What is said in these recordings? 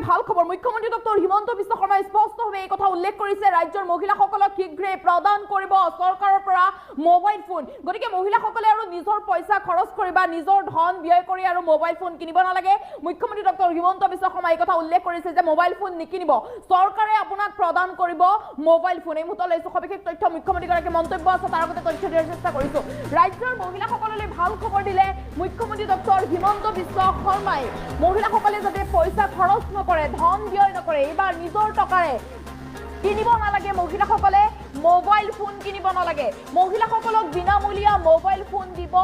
ভাল খবৰ মুখ্যমন্ত্ৰী ডক্টৰ হিমন্ত বিশ্ব শৰ্মাই স্পষ্টভাৱে এই কথা উল্লেখ কৰিছে ৰাজ্যৰ মহিলাসকলক শীঘ্ৰে প্ৰদান কৰিব চৰকাৰৰ পৰা মোবাইল ফোন গতিকে মহিলাসকলে আৰু নিজৰ পইচা খৰচ কৰিবা নিজৰ ধন ব্যয় কৰি আৰু মোবাইল ফোন কিনিব নালাগে মুখ্যমন্ত্ৰী ডক্টৰ হিমন্ত বিশ্ব শৰ্মাই এই কথা উল্লেখ কৰিছে যে মোবাইল ফোন নিকিনিব চৰকাৰে আপোনাক প্ৰদান কৰিব মোবাইল ফোন এই মুহূৰ্তলৈ সবিশেষ তথ্য মুখ্যমন্ত্ৰীগৰাকীৰ মন্তব্য আছে তাৰ আগতে তথ্য দিয়াৰ চেষ্টা কৰিছো ৰাজ্যৰ মহিলাসকললৈ ভাল খবৰ দিলে মুখ্যমন্ত্ৰী ডক্টৰ হিমন্ত বিশ্ব শৰ্মাই মহিলাসকলে যাতে পইচা খৰচ নকৰে ধন ব্যয় নকৰে এবাৰ নিজৰ টকাৰে কিনিব নালাগে মহিলাসকলে মোবাইল ফোন কিনিব নালাগে মহিলাসকলক বিনামূলীয়া মোবাইল ফোন দিব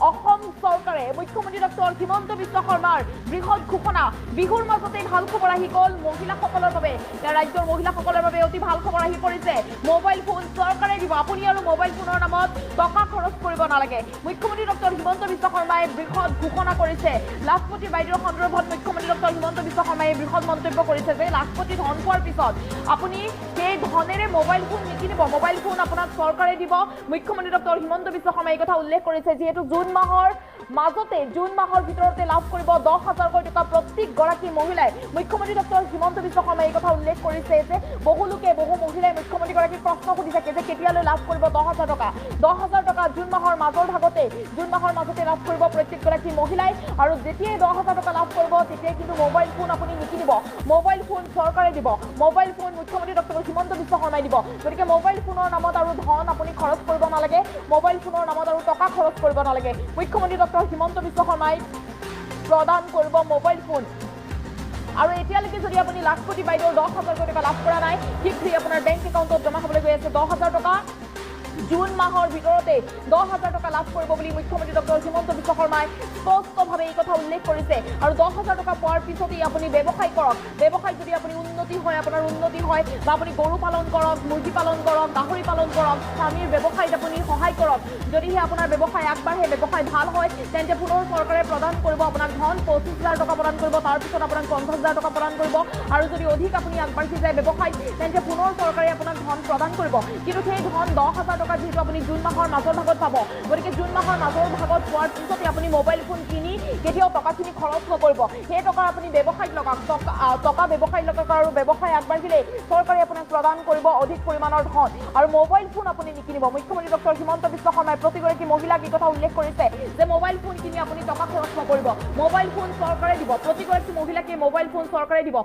অসম চৰকাৰে মুখ্যমন্ত্ৰী ডক্টৰ হিমন্ত বিশ্ব শৰ্মাৰ বৃহৎ ঘোষণা বিহুৰ মাজতে ভাল খবৰ আহি গ'ল মহিলাসকলৰ বাবে ৰাজ্যৰ মহিলাসকলৰ বাবে অতি ভাল খবৰ আহি পৰিছে মোবাইল ফোন চৰকাৰে দিব আপুনি আৰু মোবাইল ফোনৰ নামত টকা খৰচ কৰিব নালাগে মুখ্যমন্ত্ৰী ডক্টৰ হিমন্ত বিশ্ব শৰ্মাই বৃহৎ ঘোষণা কৰিছে লাখপতি বাইদেউৰ সন্দৰ্ভত মুখ্যমন্ত্ৰী ডক্টৰ হিমন্ত বিশ্ব শৰ্মাই বৃহৎ মন্তব্য কৰিছে যে লাখপতি ধন পোৱাৰ পিছত আপুনি সেই ধনেৰে মোবাইল ফোন নিকিনিব মোবাইল ফোন আপোনাক চৰকাৰে দিব মুখ্যমন্ত্ৰী ডক্টৰ হিমন্ত বিশ্ব শৰ্মাই এই কথা উল্লেখ কৰিছে যিহেতু জুন মাহৰ ভিতৰতে লাভ কৰিব 10,000 কোটি টকা প্ৰত্যেকগৰাকী মহিলাই মুখ্যমন্ত্ৰী ডক্টৰ হিমন্ত বিশ্ব শৰ্মাই এই কথা উল্লেখ কৰিছে যে বহু মহিলাই মুখ্যমন্ত্ৰীগৰাকীক প্ৰশ্ন সুধি থাকে যে কেতিয়ালৈ লাভ কৰিব 10,000 টকা জুন মাহৰ মাজতে লাভ কৰিব প্ৰত্যেকগৰাকী মহিলাই আৰু যেতিয়াই 10,000 টকা লাভ কৰিব তেতিয়াই কিন্তু মোবাইল ফোন আপুনি নিকিনিব মোবাইল ফোন চৰকাৰে দিব মোবাইল ফোন মুখ্যমন্ত্ৰী ডক্টৰ হিমন্ত বিশ্ব শৰ্মাই দিব গতিকে মোবাইল ফোনৰ নামত আৰু ধন আপুনি খৰচ কৰিব নালাগে মোবাইল ফোনৰ নামত আৰু টকা খৰচ কৰিব নালাগে মুখ্যমন্ত্ৰী ডক্টৰ হিমন্ত বিশ্ব শৰ্মাই প্ৰদান কৰিব মোবাইল ফোন আৰু এতিয়ালৈকে যদি আপুনি লাখপতি বাইদেউৰ 10,000 কোটি টকা লাভ কৰা নাই শীঘ্ৰেই আপোনাৰ বেংক একাউণ্টত জমা হ'বলৈ গৈ আছে 10,000 টকা জুন মাহৰ ভিতৰতে 10,000 টকা লাভ কৰিব বুলি মুখ্যমন্ত্ৰী ডক্টৰ হিমন্ত বিশ্ব শৰ্মাই স্পষ্টভাৱে এই কথা উল্লেখ কৰিছে আৰু 10,000 টকা পোৱাৰ পিছতেই আপুনি ব্যৱসায় কৰক ব্যৱসায় যদি আপুনি আপোনাৰ উন্নতি হয় বা আপুনি গৰু পালন কৰক মুৰ্গী পালন কৰক গাহৰি পালন কৰক স্বামীৰ ব্যৱসায়ত আপুনি সহায় কৰক যদিহে আপোনাৰ ব্যৱসায় আগবাঢ়ে ব্যৱসায় ভাল হয় তেন্তে পুনৰ চৰকাৰে প্ৰদান কৰিব আপোনাক ধন 25,000 টকা প্ৰদান কৰিব তাৰপিছত আপোনাক 50,000 টকা প্ৰদান কৰিব আৰু যদি অধিক আপুনি আগবাঢ়ি যায় ব্যৱসায় তেন্তে পুনৰ চৰকাৰে আপোনাক ধন প্ৰদান কৰিব কিন্তু সেই ধন 10,000 টকা যেহেতু আপুনি জুন মাহৰ মাজৰ ভাগত পাব গতিকে জুন মাহৰ মাজৰ ভাগত পোৱাৰ পিছতে আপুনি মোবাইল ফোন কিনি কেতিয়াও টকাখিনি খৰচ নকৰিব সেই টকা আপুনি ব্যৱসায়ত লগাওক টকা ব্যৱসায়ত লগাওক আৰু ব্যৱসায় আগবাঢ়িলে চৰকাৰে আপোনাক প্ৰদান কৰিব অধিক পৰিমাণৰ ধন আৰু মোবাইল ফোন আপুনি নিকিনিব মুখ্যমন্ত্ৰী ডক্টৰ হিমন্ত বিশ্ব শৰ্মাই প্ৰতিগৰাকী মহিলাক এই কথা উল্লেখ কৰিছে যে মোবাইল ফোন কিনি আপুনি টকা খৰচ নকৰিব মোবাইল ফোন চৰকাৰে দিব প্ৰতিগৰাকী মহিলাকে মোবাইল ফোন চৰকাৰে দিব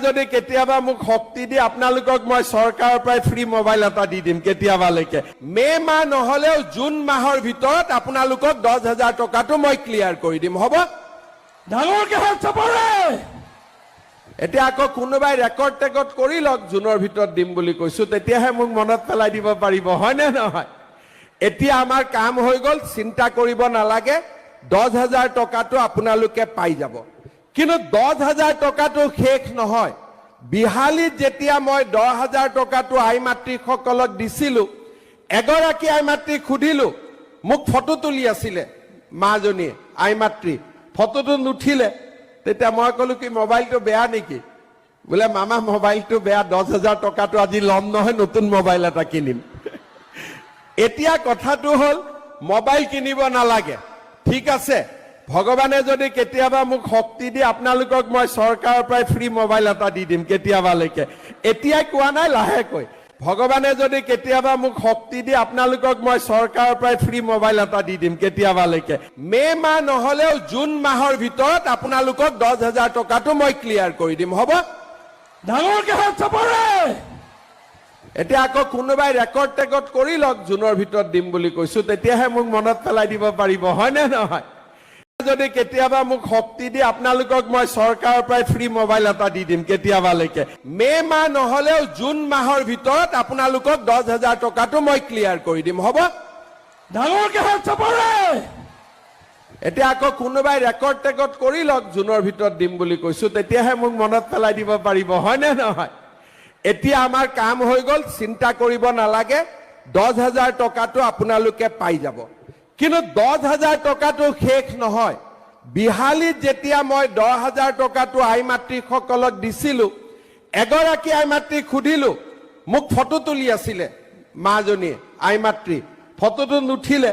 যদি কেতিয়াবা মোক শক্তি দি আপোনালোকক মই চৰকাৰৰ পৰা ফ্ৰী মোবাইল এটা দি দিম কেতিয়াবালৈকে মে মাহ নহলেও জুন মাহৰ ভিতৰত আপোনালোকক 10,000 টকাটো মই ক্লিয়াৰ কৰি দিম হ'ব ডাঙৰকে হাত চাপৰে এতিয়া আকৌ কোনোবাই ৰেকৰ্ড কৰি লওক জুনৰ ভিতৰত দিম বুলি কৈছো তেতিয়াহে মোক মনত পেলাই দিব পাৰিব হয় নে নহয় এতিয়া আমাৰ কাম হৈ গ'ল চিন্তা কৰিব নালাগে 10,000 টকাটো আপোনালোকে পাই যাব কিন্তু 10,000 টকাটো শেষ নহয় বিহালীত যেতিয়া মই 10,000 টকাটো আই মাতৃসকলক দিছিলো এগৰাকী আই মাতৃক সুধিলো মোক ফটো তুলি আছিলে মাজনীয়ে আই মাতৃ ফটোটো নুঠিলে তেতিয়া মই ক'লো কি মোবাইলটো বেয়া নেকি বোলে মামা মোবাইলটো বেয়া 10,000 টকাটো আজি ল'ম নহয় নতুন মোবাইল এটা কিনিম এতিয়া কথাটো হ'ল মোবাইল কিনিব নালাগে ঠিক আছে ভগৱানে যদি কেতিয়াবা মোক শক্তি দি আপোনালোকক মই চৰকাৰৰ পৰা ফ্ৰী মোবাইল এটা দি দিম কেতিয়াবালৈকে এতিয়াই কোৱা নাই লাহেকৈ ভগৱানে যদি কেতিয়াবা মোক শক্তি দি আপোনালোকক মই চৰকাৰৰ পৰা ফ্ৰী মোবাইল এটা দি দিম কেতিয়াবালৈকে মে মাহ নহলেও জুন মাহৰ ভিতৰত আপোনালোকক 10,000 টকাটো মই ক্লিয়াৰ কৰি দিম হ'ব ডাঙৰকে হাত চাপৰে এতিয়া আকৌ কোনোবাই ৰেকৰ্ড কৰি লওক জুনৰ ভিতৰত দিম বুলি কৈছো তেতিয়াহে মোক মনত পেলাই দিব পাৰিব হয় নে নহয় যদি কেতিয়াবা মোক শক্তি দি আপোনালোকক মই চৰকাৰৰ পৰা ফ্ৰী মোবাইল এটা দি দিম কেতিয়াবালৈকে মে মাহ নহলেও জুন মাহৰ ভিতৰত আপোনালোকক 10,000 টকাটো মই ক্লিয়াৰ কৰি দিম হ'ব ডাঙৰকে হাত চাপৰে এতিয়া আকৌ কোনোবাই ৰেকৰ্ড কৰি লওক জুনৰ ভিতৰত দিম বুলি কৈছো তেতিয়াহে মোক মনত পেলাই দিব পাৰিব হয় নে নহয় এতিয়া আমাৰ কাম হৈ গ'ল চিন্তা কৰিব নালাগে 10,000 টকাটো আপোনালোকে পাই যাব কিন্তু 10,000 টকাটো শেষ নহয় বিহালীত যেতিয়া মই 10,000 টকাটো আই মাতৃসকলক দিছিলো, এগৰাকী আই মাতৃক সুধিলো, মোক ফটো তুলি আছিলে মাজনীয়ে, আই মাতৃ ফটোটো নুঠিলে।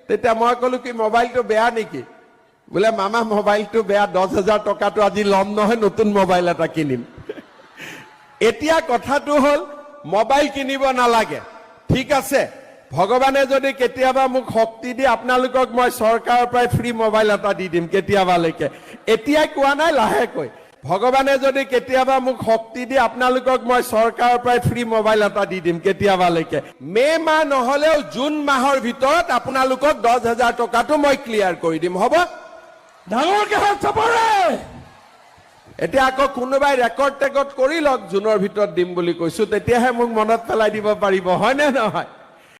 তেতিয়া মই ক'লো কি মোবাইলটো বেয়া নেকি? বোলে মামা মোবাইলটো বেয়া, 10,000 টকাটো আজি ল'ম নহয়, নতুন মোবাইল এটা কিনিম। এতিয়া কথাটো হ'ল মোবাইল কিনিব নালাগে, ঠিক আছে। ভগৱানে যদি কেতিয়াবা মোক শক্তি দিয়ে আপোনালোকক মই চৰকাৰৰ পৰাই ফ্ৰী মোবাইল এটা দি দিম কেতিয়াবালৈকে। এতিয়াই কোৱা নাই, লাহেকৈ। ভগৱানে যদি কেতিয়াবা মোক শক্তি দিয়ে আপোনালোকক মই চৰকাৰৰ পৰাই ফ্ৰী মোবাইল এটা দি দিম কেতিয়াবালৈকে। মে' মাহ নহলেও জুন মাহৰ ভিতৰত আপোনালোকক 10,000 টকাটো মই ক্লিয়াৰ কৰি দিম, হ'ব? ডাঙৰকে হাত চাপৰে। এতিয়া আকৌ কোনোবাই ৰেকৰ্ড টেকৰ্ড কৰি লওক, জুনৰ ভিতৰত দিম বুলি কৈছো, তেতিয়াহে মোক মনত পেলাই দিব পাৰিব, হয় নে নহয়?